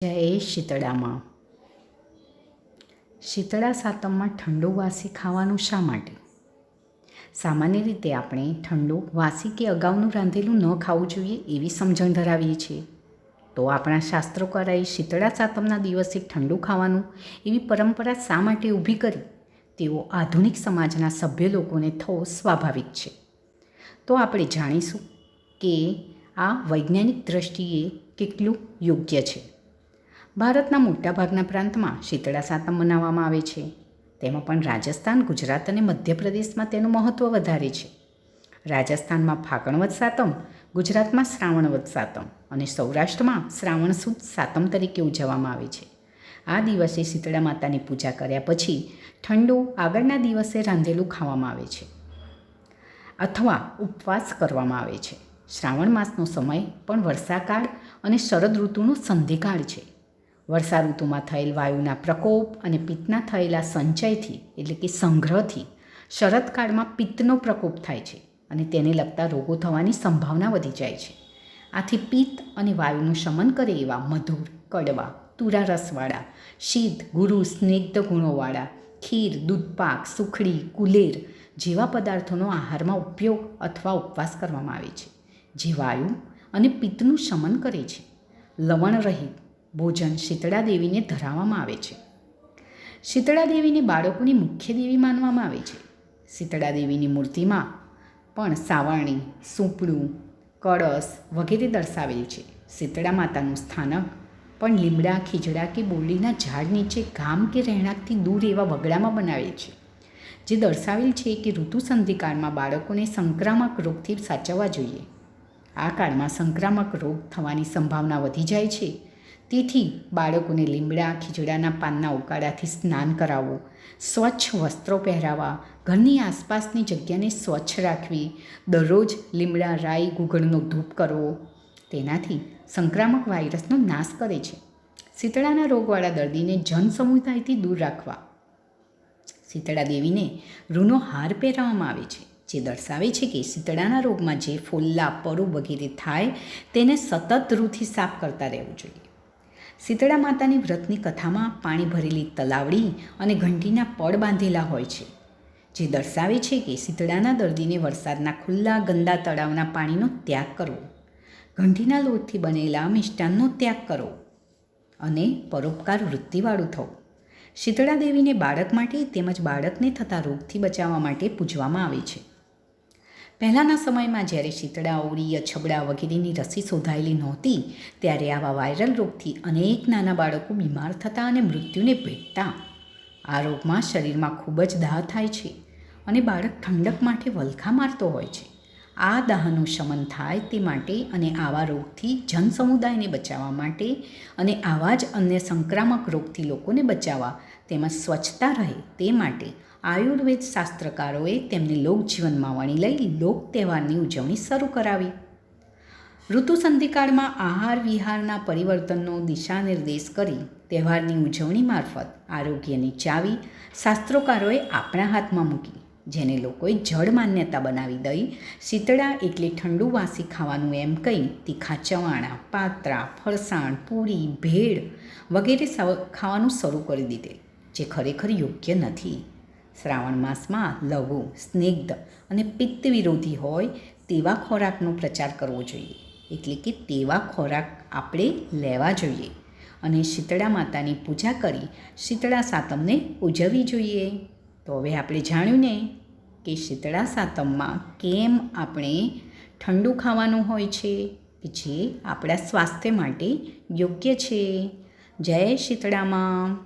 જય શીતળામાં. શીતળા સાતમમાં ઠંડુ વાસી ખાવાનું શા માટે? સામાન્ય રીતે આપણે ઠંડુ વાસી કે અગાઉનું રાંધેલું ન ખાવું જોઈએ એવી સમજણ ધરાવીએ છીએ. તો આપણા શાસ્ત્રોકારોએ શીતળા સાતમના દિવસે ઠંડુ ખાવાનું એવી પરંપરા શા માટે ઊભી કરી તેવો આધુનિક સમાજના સભ્ય લોકોને થવો સ્વાભાવિક છે. તો આપણે જાણીશું કે આ વૈજ્ઞાનિક દ્રષ્ટિએ કેટલું યોગ્ય છે. ભારતના મોટાભાગના પ્રાંતમાં શીતળા સાતમ મનાવવામાં આવે છે. તેમાં પણ રાજસ્થાન, ગુજરાત અને મધ્યપ્રદેશમાં તેનું મહત્ત્વ વધારે છે. રાજસ્થાનમાં ફાગણ વદ સાતમ, ગુજરાતમાં શ્રાવણ વદ સાતમ અને સૌરાષ્ટ્રમાં શ્રાવણ સુદ સાતમ તરીકે ઉજવવામાં આવે છે. આ દિવસે શીતળા માતાની પૂજા કર્યા પછી ઠંડુ આગળના દિવસે રાંધેલું ખાવામાં આવે છે અથવા ઉપવાસ કરવામાં આવે છે. શ્રાવણ માસનો સમય પણ વર્ષાકાળ અને શરદ ઋતુનો સંધિકાળ છે. વર્ષા ઋતુમાં થયેલ વાયુના પ્રકોપ અને પિત્તના થયેલા સંચયથી એટલે કે સંગ્રહથી શરદકાળમાં પિત્તનો પ્રકોપ થાય છે અને તેને લગતા રોગો થવાની સંભાવના વધી જાય છે. આથી પિત્ત અને વાયુનું શમન કરે એવા મધુર, કડવા, તુરા રસવાળા, શીત, ગુરુ, સ્નિગ્ધ ગુણોવાળા ખીર, દૂધપાક, સુખડી, કુલેર જેવા પદાર્થોનો આહારમાં ઉપયોગ અથવા ઉપવાસ કરવામાં આવે છે, જે વાયુ અને પિત્તનું શમન કરે છે. લવણ રહિત ભોજન શીતળા દેવીને ધરાવવામાં આવે છે. શીતળા દેવીને બાળકોની મુખ્ય દેવી માનવામાં આવે છે. શીતળા દેવીની મૂર્તિમાં પણ સાવરણી, સૂપડું, કળશ વગેરે દર્શાવેલ છે. શીતળા માતાનું સ્થાનક પણ લીમડા, ખીજડા કે બોરડીના ઝાડ નીચે ગામ કે રહેણાંકથી દૂર એવા વગડામાં બનાવેલ છે, જે દર્શાવેલ છે કે ઋતુ સંધિકાળમાં બાળકોને સંક્રામક રોગથી સાચવવા જોઈએ. આ કાળમાં સંક્રામક રોગ થવાની સંભાવના વધી જાય છે. તેથી બાળકોને લીમડા, ખીજડાના પાનના ઉકાળાથી સ્નાન કરાવવું, સ્વચ્છ વસ્ત્રો પહેરાવવા, ઘરની આસપાસની જગ્યાને સ્વચ્છ રાખવી, દરરોજ લીમડા, રાઈ, ગુગળનો ધૂપ કરવો. તેનાથી સંક્રામક વાયરસનો નાશ કરે છે. શીતળાના રોગવાળા દર્દીને જનસમુદાયથી દૂર રાખવા શીતળા દેવીને રૂનો હાર પહેરાવવામાં આવે છે, જે દર્શાવે છે કે શીતળાના રોગમાં જે ફોલ્લા, પરુ વગેરે થાય તેને સતત રૂથી સાફ કરતા રહેવું જોઈએ. શીતળા માતાની વ્રતની કથામાં પાણી ભરેલી તલાવડી અને ઘંટીના પડ બાંધેલા હોય છે, જે દર્શાવે છે કે શીતળાના દર્દીને વરસાદના ખુલ્લા ગંદા તળાવના પાણીનો ત્યાગ કરવો, ઘંટીના લોટથી બનેલા મિષ્ટાનનો ત્યાગ કરવો અને પરોપકાર વૃત્તિવાળું થવું. શીતળા દેવીને બાળક માટે તેમજ બાળકને થતા રોગથી બચાવવા માટે પૂજવામાં આવે છે. પહેલાંના સમયમાં જ્યારે શીતળા, ઓરી, અછબડા વગેરેની રસી શોધાયેલી નહોતી, ત્યારે આવા વાયરલ રોગથી અનેક નાના બાળકો બીમાર થતા અને મૃત્યુને ભેટતા. આ રોગમાં શરીરમાં ખૂબ જ દાહ થાય છે અને બાળક ઠંડક માટે વલખા મારતો હોય છે. આ દાહનું શમન થાય તે માટે અને આવા રોગથી જનસમુદાયને બચાવવા માટે અને આવા જ અન્ય સંક્રામક રોગથી લોકોને બચાવવા તેમજ સ્વચ્છતા રહે તે માટે આયુર્વેદ શાસ્ત્રકારોએ તેમને લોકજીવનમાં વણી લઈ લોક તહેવારની ઉજવણી શરૂ કરાવી. ઋતુ સંધિકાળમાં આહાર વિહારના પરિવર્તનનો દિશા નિર્દેશ કરી તહેવારની ઉજવણી મારફત આરોગ્યની ચાવી શાસ્ત્રોકારોએ આપણા હાથમાં મૂકી, જેને લોકોએ જડ માન્યતા બનાવી દઈ શીતળા એટલે ઠંડુ વાસી ખાવાનું એમ કહી તીખા ચવાણા, પાત્રા, ફરસાણ, પૂરી, ભેળ વગેરે ખાવાનું શરૂ કરી દીધેલ, જે ખરેખર યોગ્ય નથી. શ્રાવણ માસમાં લઘુ, સ્નિગ્ધ અને પિત્ત વિરોધી હોય તેવા ખોરાકનો પ્રચાર કરવો જોઈએ, એટલે કે તેવા ખોરાક આપણે લેવા જોઈએ અને શીતળા માતાની પૂજા કરી શીતળા સાતમને ઉજવવી જોઈએ. તો હવે આપણે જાણ્યું ને કે શીતળા સાતમમાં કેમ આપણે ઠંડુ ખાવાનું હોય છે, કે જે આપણા સ્વાસ્થ્ય માટે યોગ્ય છે. જય શીતળામાં.